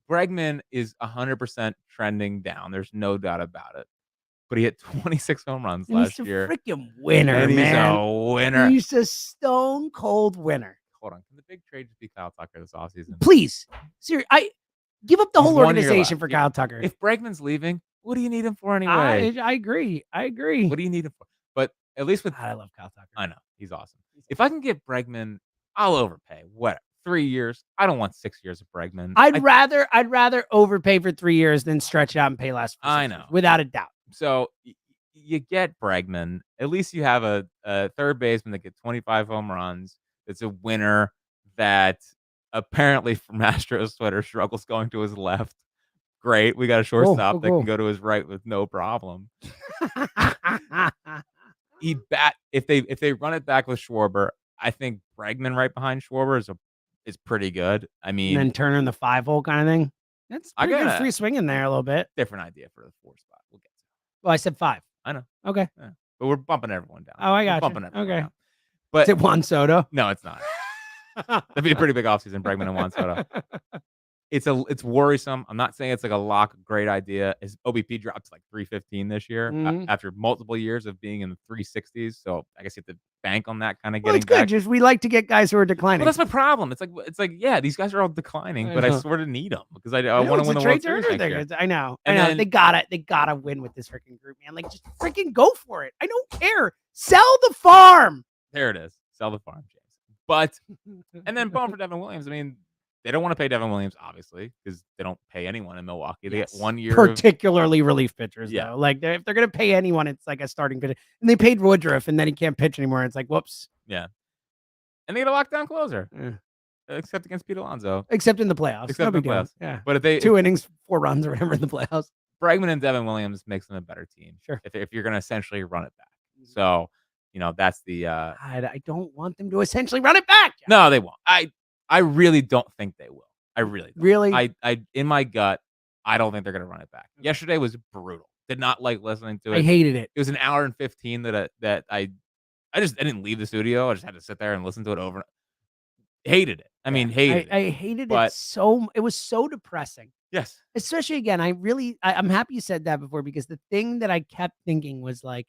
Bregman is 100% trending down. There's no doubt about it. But he hit 26 home runs last year. He's a freaking winner, and man. He's a winner. He's a stone cold winner. Hold on. Can the big trade just be Kyle Tucker this offseason? Please. Seriously, give up the whole organization for Kyle Tucker. If Bregman's leaving, what do you need him for anyway? I agree. What do you need him for? But at least with I love Kyle Tucker. I know. He's awesome. If I can get Bregman, I'll overpay. What? 3 years? I don't want 6 years of Bregman. I'd rather overpay for 3 years than stretch it out and pay less for 6 I know. years, without a doubt. So you get Bregman. At least you have a third baseman that gets 25 home runs. It's a winner that apparently from Astros Twitter struggles going to his left. Great. We got a shortstop that can go to his right with no problem. If they run it back with Schwarber, I think Bregman right behind Schwarber is pretty good. I mean, and then Turner in the 5-hole kind of thing. That's pretty good free swing in there a little bit. Different idea for the 4 spot. We'll get to it. Well, I said 5. I know. Okay. Yeah. But we're bumping everyone down. Oh, I got bumping everyone down. But is it Juan Soto? No, it's not. That'd be a pretty big offseason, Bregman and Juan Soto. It's worrisome. I'm not saying it's like a lock, great idea. His OBP dropped to like 315 this year after multiple years of being in the 360s. So I guess you have to bank on that kind of getting back. It's good. We like to get guys who are declining. Well, that's my problem. It's like yeah, these guys are all declining, but I sort of need them because I want to win the World Series next year. I know. They gotta win with this freaking group, man. Like, just freaking go for it. I don't care. Sell the farm. There it is. Sell the farm, James. But and then bone for Devin Williams. I mean, they don't want to pay Devin Williams, obviously, because they don't pay anyone in Milwaukee. They get 1 year. Particularly relief pitchers, though. Like, if they're going to pay anyone, it's like a starting pitcher. And they paid Woodruff, and then he can't pitch anymore. It's like, whoops. Yeah. And they get a lockdown closer. Except against Pete Alonso. Except in the playoffs. Except in the playoffs. Yeah. But if they 2 innings, 4 runs, or whatever in the playoffs. Bregman and Devin Williams makes them a better team. Sure. If you're going to essentially run it back. So, that's the... I don't want them to essentially run it back. Jeff. No, they won't. I really don't think they will. I really don't. Really? I in my gut, I don't think they're going to run it back. Yesterday was brutal. Did not like listening to it. I hated it. It was an hour and 15 that I didn't leave the studio. I just had to sit there and listen to it over. Hated it. I mean, hated it. I hated it so. It was so depressing. Yes. Especially again, I'm happy you said that before, because the thing that I kept thinking was like,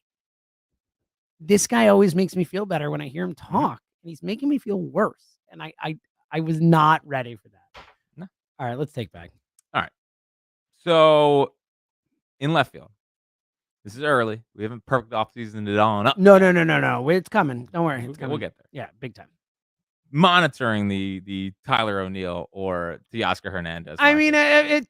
this guy always makes me feel better when I hear him talk, and he's making me feel worse. And I was not ready for that. No. All right, let's take back. All right. So in left field, this is early. We haven't perfect offseason it on up. No. It's coming. Don't worry. It's coming. We'll get there. Yeah, big time. Monitoring the Tyler O'Neill or Teoscar Hernandez. I mean,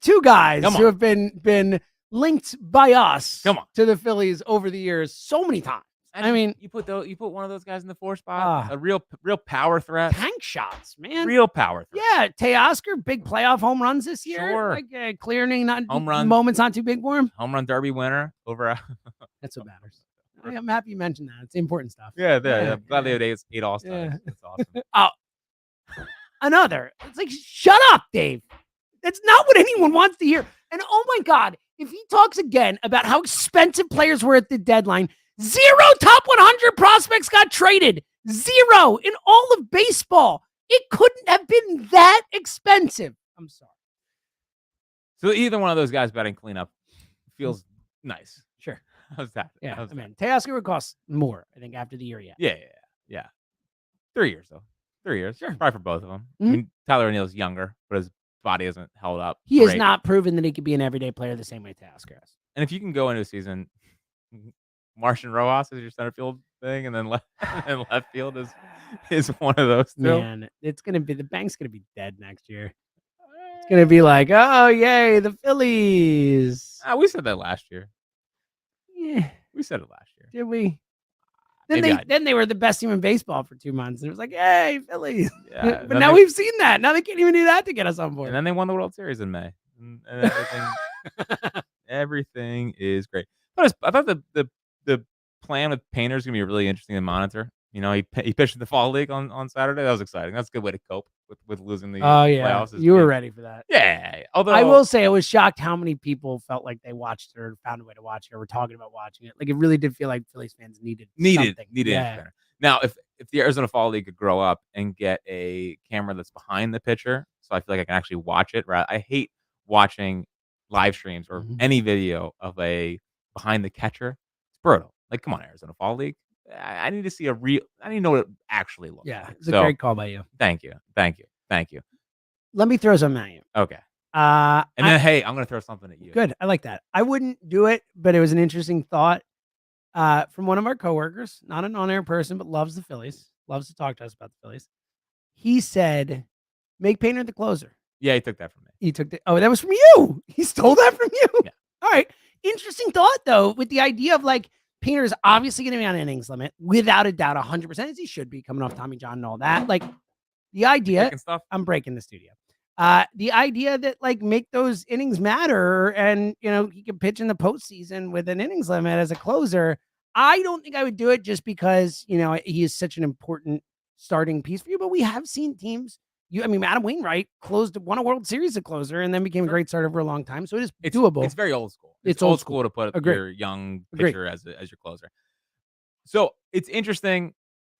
2 guys who have been linked by us to the Phillies over the years so many times. I mean, you put one of those guys in the 4 spot, a real power threat, tank shots, man, real power threat. Yeah, Teoscar, big playoff home runs this year. Sure, Like clearing not home run moments not too big for him. Home run derby winner over. That's what matters. I'm happy you mentioned that. It's important stuff. Yeah. I'm glad they had 8 All-Stars. Yeah. That's awesome. Oh, another. It's like, shut up, Dave. That's not what anyone wants to hear. And oh my God, if he talks again about how expensive players were at the deadline, 0 top 100 prospects got traded. 0 in all of baseball. It couldn't have been that expensive. I'm sorry. So either one of those guys batting cleanup feels nice. Sure. How's that? Yeah. How's I mean, Teoscar would cost more, I think, after the year yet. Yeah. 3 years, though. 3 years. Sure. Probably for both of them. Mm-hmm. I mean, Tyler O'Neill's younger, but his body hasn't held up. He has not proven that he could be an everyday player the same way Teoscar has. And if you can go into a season, Martian Rojas is your center field thing, and then left field is one of those two. Man, it's gonna be the bank's gonna be dead next year. It's gonna be like, oh yay, the Phillies. We said that last year. Yeah, we said it last year. Did we? Then they were the best team in baseball for 2 months, and it was like, yay, Phillies. Yeah, but now we've seen that. Now they can't even do that to get us on board. And then they won the World Series in May, and everything is great. But I thought the plan with Painter is gonna be really interesting to monitor. You know, he pitched in the fall league on Saturday. That was exciting. That's a good way to cope with losing the playoffs. You were ready for that. Yeah. Although I will say I was shocked how many people felt like they watched it or found a way to watch it or were talking about watching it. Like it really did feel like Phillies fans needed something. Yeah. Now, if the Arizona Fall League could grow up and get a camera that's behind the pitcher, so I feel like I can actually watch it. Right? I hate watching live streams or any video of a behind the catcher. It's brutal. Like, come on, Arizona Fall League. I need to see I need to know what it actually looks like. It's a great call by you. Thank you. Let me throw something at you. Okay. And then, hey, I'm going to throw something at you. Good. I like that. I wouldn't do it, but it was an interesting thought from one of our coworkers, not an on-air person, but loves the Phillies, loves to talk to us about the Phillies. He said, make Painter the closer. Yeah, he took that from me. That was from you. He stole that from you. Yeah. All right. Interesting thought, though, with the idea of like, Painter is obviously going to be on innings limit, without a doubt, 100%, as he should be, coming off Tommy John and all that. Like, the idea, I'm breaking the studio. The idea that, like, make those innings matter and, you know, he can pitch in the postseason with an innings limit as a closer. I don't think I would do it just because, you know, he is such an important starting piece for you. But we have seen teams, Adam Wainwright won a World Series as a closer and then became a great starter for a long time. So it is doable. It's very old school. It's old school to put your young pitcher as your closer. So it's interesting.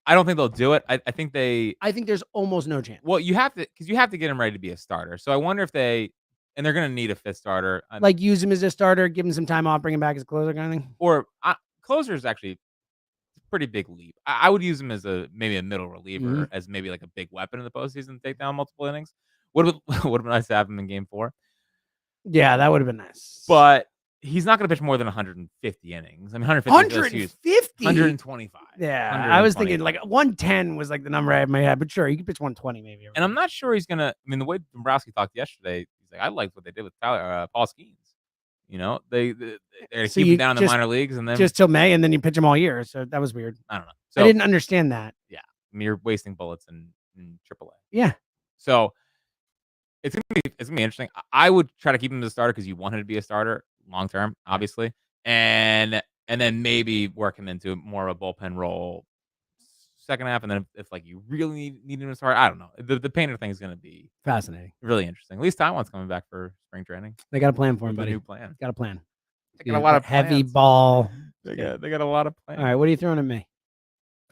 I don't think they'll do it. I think there's almost no chance. Well, you have to get him ready to be a starter. So I wonder if they're going to need a fifth starter. Like use him as a starter, give him some time off, bring him back as a closer kind of thing. Or closer is actually a pretty big leap. I would use him as maybe a middle reliever, as maybe like a big weapon in the postseason to take down multiple innings. Would have been nice to have him in Game 4. Yeah, that would have been nice. But he's not going to pitch more than 150 innings. I mean, 150. 125. Yeah, I was thinking like 110 was like the number I had in my head, but sure, he could pitch 120 maybe. And I'm not sure he's gonna. I mean, the way Dombrowski talked yesterday, he's like, I liked what they did with Paul Skeens. You know, they're gonna keep him down in the minor leagues, and then just till May, and then you pitch him all year. So that was weird. I don't know. So, I didn't understand that. Yeah, I mean, you're wasting bullets in AAA. Yeah. So it's gonna be interesting. I would try to keep him as a starter because you want him to be a starter long term, obviously, and then maybe work him into more of a bullpen role second half, and then if like you really need him to start, I don't know. The Painter thing is going to be fascinating, really interesting. At least Taiwan's coming back for spring training. They got a plan for him, buddy. New plan. Got a plan. They got a lot of heavy plans. ball. They got a lot of plans. All right, what are you throwing at me?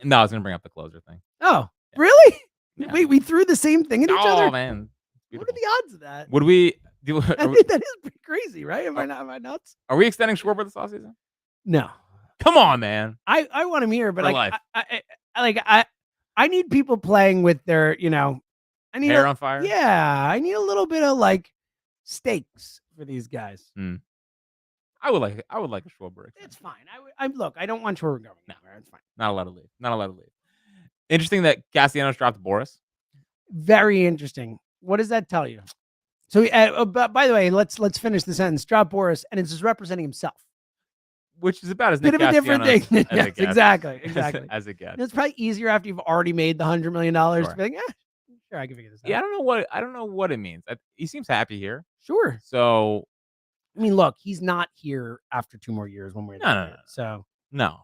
No, I was going to bring up the closer thing. Oh, yeah. Really? Yeah. Wait, we threw the same thing at each other? Oh man, what are the odds of that? Would we? That is pretty crazy, right? Am I nuts? Are we extending Schwarber this offseason? No. Come on, man. I want him here, but like I need people playing with their, I need hair on fire. Yeah, I need a little bit of like stakes for these guys. I would like a Schwarber. It's fine. Look. I don't want Schwarber going. No, it's fine. Not allowed to leave. Interesting that Castellanos dropped Boras. Very interesting. What does that tell you? So, by the way, let's finish the sentence. Drop Boras, and it's just representing himself. which is about as bit Nick of a different thing. Yes, exactly. As it gets. It's probably easier after you've already made the $100 million to be like, sure, I can figure this out. Yeah, I don't know what it means. He seems happy here. Sure. So, I mean, look, he's not here after 2 more years when we're no. So no,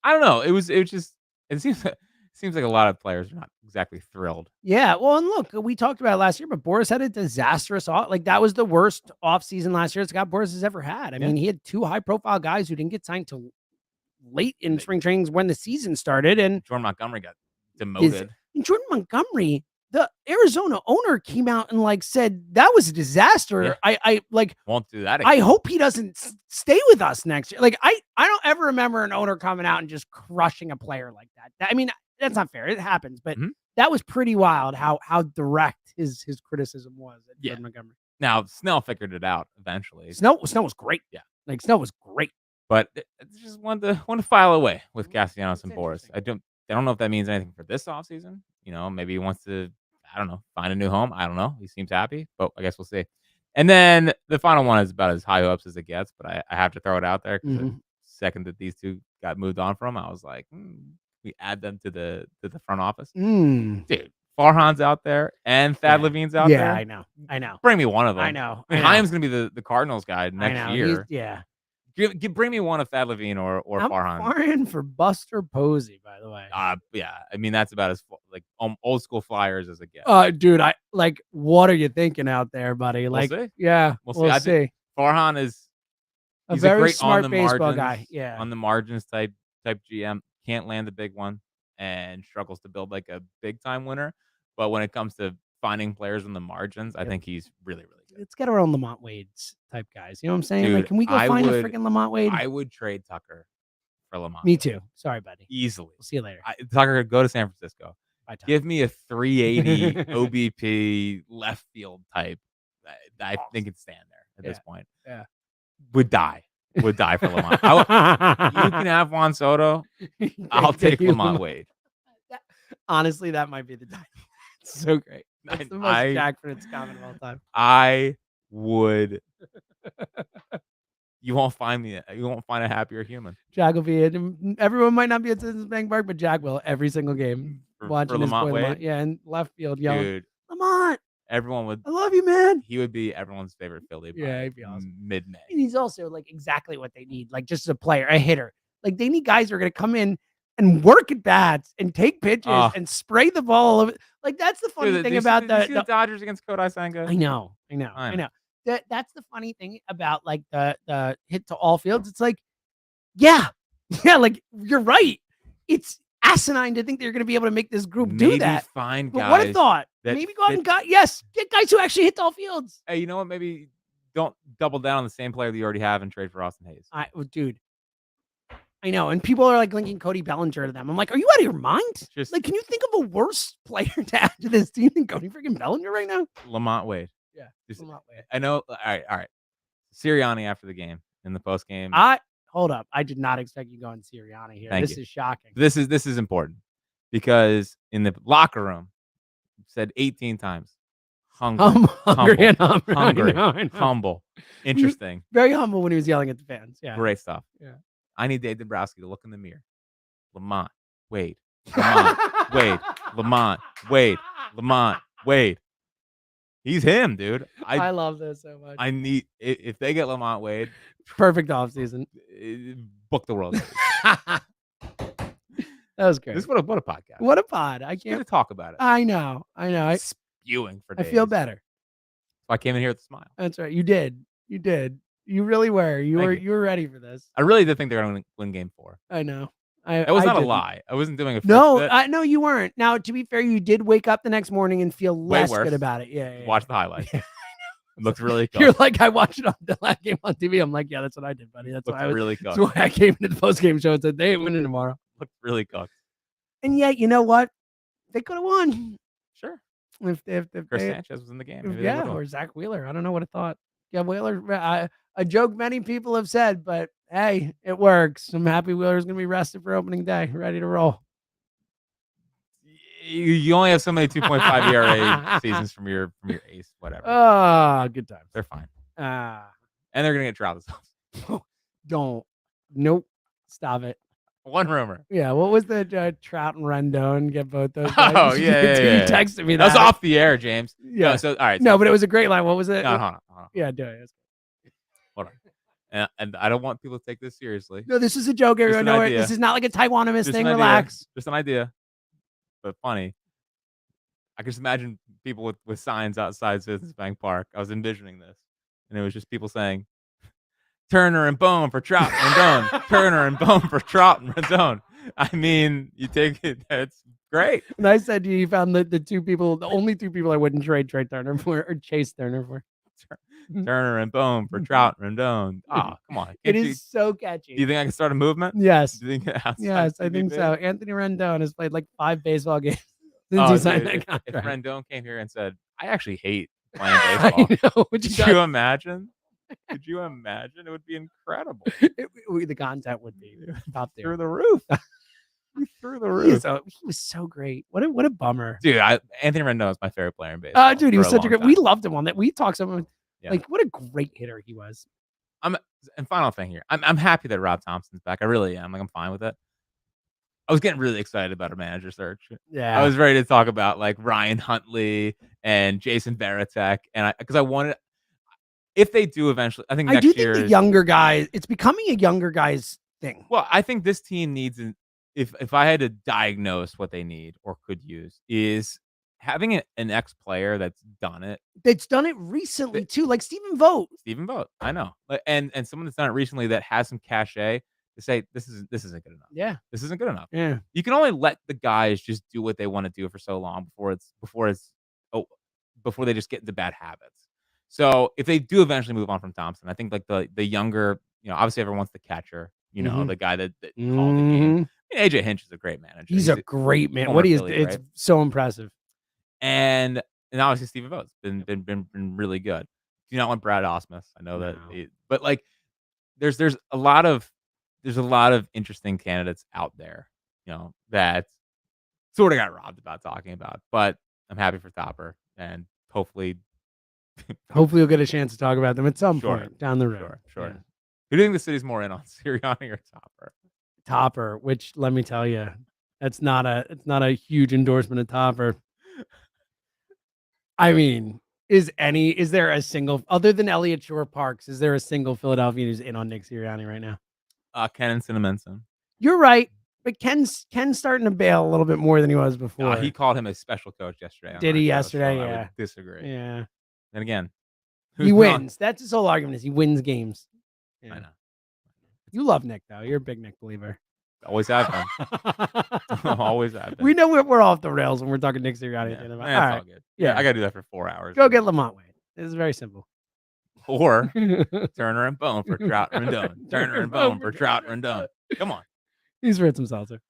I don't know. It seems like a lot of players are not exactly thrilled. Yeah, well, and look, we talked about it last year, but Boras had a disastrous off. Like that was the worst offseason last year Scott Boras has ever had. I mean, he had 2 high-profile guys who didn't get signed till late in spring trainings when the season started, and Jordan Montgomery got demoted. Jordan Montgomery, the Arizona owner came out and like said that was a disaster. Yeah. I like won't do that again. I hope he doesn't stay with us next year. Like I don't ever remember an owner coming out and just crushing a player like that. I mean, that's not fair. It happens, but that was pretty wild how direct his criticism was at Jordan Montgomery. Now Snell figured it out eventually. Snell was great. Yeah, like Snell was great. But just wanted to file away with Castellanos and Boras. I don't know if that means anything for this offseason. You know, maybe he wants to, I don't know, find a new home. I don't know. He seems happy, but I guess we'll see. And then the final one is about as high hopes as it gets, but I have to throw it out there because the second that these two got moved on from, I was like, we add them to the front office. Dude, Farhan's out there and Thad Levine's out there. Yeah, I know. Bring me one of them. I know. Chaim's going to be the Cardinals guy next year. Bring me one of Thad Levine or Farhan. Farhan for Buster Posey, by the way. Yeah. I mean, that's about as like old school Flyers as it gets. Dude, what are you thinking out there, buddy? Like, we'll see. Yeah, we'll see. Farhan is a very smart baseball guy. Yeah, on the margins type GM. Can't land the big one and struggles to build like a big time winner. But when it comes to finding players on the margins, I think he's really, really good. Let's get around Lamont Wade's type guys. You know what I'm saying? Dude, like, can we go find a freaking Lamont Wade? I would trade Tucker for Lamont. Me too. Sorry, buddy. Easily. We'll see you later. Tucker could go to San Francisco. Bye, give me a 380 OBP left field type. I think can stand there at this point. Yeah. Would die for Lamont. You can have Juan Soto. I'll take Lamont Wade. Honestly, that might be the time. It's so great. That's the most Jack Fritz comment of all time. I would. You won't find a happier human. Jack will be it. Everyone might not be at Citizens Bank Park, but Jack will every single game. Watching his boy Lamont. Yeah, and left field yelling, dude, Lamont. Everyone would. I love you, man. He would be everyone's favorite Philly. Yeah, he'd be awesome. Mid-May. And he's also like exactly what they need. Like just as a player, a hitter. Like they need guys who are going to come in and work at bats and take pitches and spray the ball all over. Like that's the funny thing about the Dodgers against Kodai Senga. I know. That's the funny thing about like the hit to all fields. It's like, yeah, like you're right. It's asinine to think they're going to be able to make this group do that. Find but guys. What a thought. Maybe go out and get guys who actually hit to all fields. Hey, you know what? Maybe don't double down on the same player that you already have and trade for Austin Hayes. Dude. I know, and people are like linking Cody Bellinger to them. I'm like, are you out of your mind? Like, can you think of a worse player to add to this team than Cody freaking Bellinger right now? Lamont Wade. Yeah, Lamont Wade. I know. All right. Sirianni after the game in the post game. Hold up. I did not expect you going Sirianni here. This is shocking. This is important because in the locker room, said 18 times, hungry, humble, interesting, very humble when he was yelling at the fans. Yeah, great stuff. Yeah. I need Dave Dombrowski to look in the mirror. Lamont Wade. Lamont Wade. He's him, dude. I love this so much. I need if they get Lamont Wade, perfect offseason. Book the World Series. That was great. What a podcast. What a pod. I can't talk about it. I know. Spewing for days. I feel better. So I came in here with a smile. That's right. You did. You really were. You were ready for this. I really did think they were going to win Game 4. I know. That was not a lie. I wasn't doing a no, you weren't. Now, to be fair, you did wake up the next morning and feel less good about it. Yeah. Watch the highlights. It looked really cool. You're like, I watched it on the last game on TV. I'm like, yeah, that's what I did, buddy. That's why I came into the post game show and said they ain't winning tomorrow. Looked really cooked. And yet, you know what? They could have won. Sure. If Chris Sanchez was in the game. Or Zach Wheeler. I don't know what I thought. Yeah, Wheeler. A joke many people have said, but hey, it works. I'm happy Wheeler's going to be rested for opening day, ready to roll. You only have so many 2.5 ERA seasons from your ace, whatever. Oh, good times. They're fine. And they're going to get Trout this Don't. Nope. Stop it. One rumor. Yeah, what was the Trout and Rendon get both those Oh, guys? yeah. You texted me that. That was off the air, James. Yeah. No, so, all right. No, but it was a great line. What was it? No, hold on. Yeah, do it. Hold on. And I don't want people to take this seriously. No, this is a joke. Everyone know it. This is not like a Taiwanimous thing. Relax. Just an idea. But funny. I can just imagine people with signs outside Citizens Bank Park. I was envisioning this. And it was just people saying, Turner and Bone for Trout and Rendon. Turner and Bone for Trout and Rendon. I mean, you take it. That's great. And I said you found the only two people I wouldn't trade Turner for or Chase Turner for. Turner and Bone for Trout and Rendon. Oh, come on. It is so catchy. Do you think I can start a movement? Yes. Do you think yes, I think so. Anthony Rendon has played like 5 baseball games since he signed that contract. If Rendon came here and said, I actually hate playing baseball. I know. Could you imagine? Could you imagine? It would be incredible. The content would be top tier. Through the roof. Through the roof. He was so great. What a bummer. Dude, Anthony Rendon is my favorite player in baseball. Dude, he was such a great. We loved him on that. We talked some. Yeah. Like, what a great hitter he was. And final thing here. I'm happy that Rob Thomson's back. I really am. Like, I'm fine with it. I was getting really excited about a manager search. Yeah. I was ready to talk about like Ryan Huntley and Jason Varitek. And because I wanted, if they do eventually, I think next year. Think the younger guys, it's becoming a younger guy's thing. Well, I think this team needs, if I had to diagnose what they need or could use, is having an ex-player that's done it. That's done it recently too, like Stephen Vogt. I know. And someone that's done it recently that has some cachet to say this isn't good enough. Yeah. This isn't good enough. Yeah. You can only let the guys just do what they want to do for so long before they just get into bad habits. So if they do eventually move on from Thomson, I think like the younger, obviously everyone wants the catcher, the guy that called the game. I mean, AJ Hinch is a great manager. He's a great man. What he is, it's so impressive. And obviously Stephen Vogt's been really good. Do you not want Brad Osmus? I know that, but like, there's a lot of interesting candidates out there, that sort of got robbed about talking about. But I'm happy for Topper, and hopefully you'll get a chance to talk about them at some point down the road. Sure. Yeah. Who do you think the city's more in on, Sirianni or Topper? Topper, which let me tell you, it's not a huge endorsement of Topper. I mean, is there a single, other than Elliott Shore Parks, is there a single Philadelphian who's in on Nick Sirianni right now? Ken and Cinnamon. You're right, but Ken's starting to bail a little bit more than he was before. He called him a special coach yesterday. Did he yesterday? I would disagree. Yeah. And again, he wins. That's his whole argument, is he wins games. Yeah. I know. You love Nick, though. You're a big Nick believer. Always have been. Always have been. We know we're off the rails when we're talking Nick Sirianni. Yeah. All good. Yeah, I got to do that for 4 hours. Go get Lamont Wade. It's very simple. Or Turner and Bone for Trout and Rendon. Turner and Bone for Trout and Rendon. Come on. He's Fritz and Seltzer.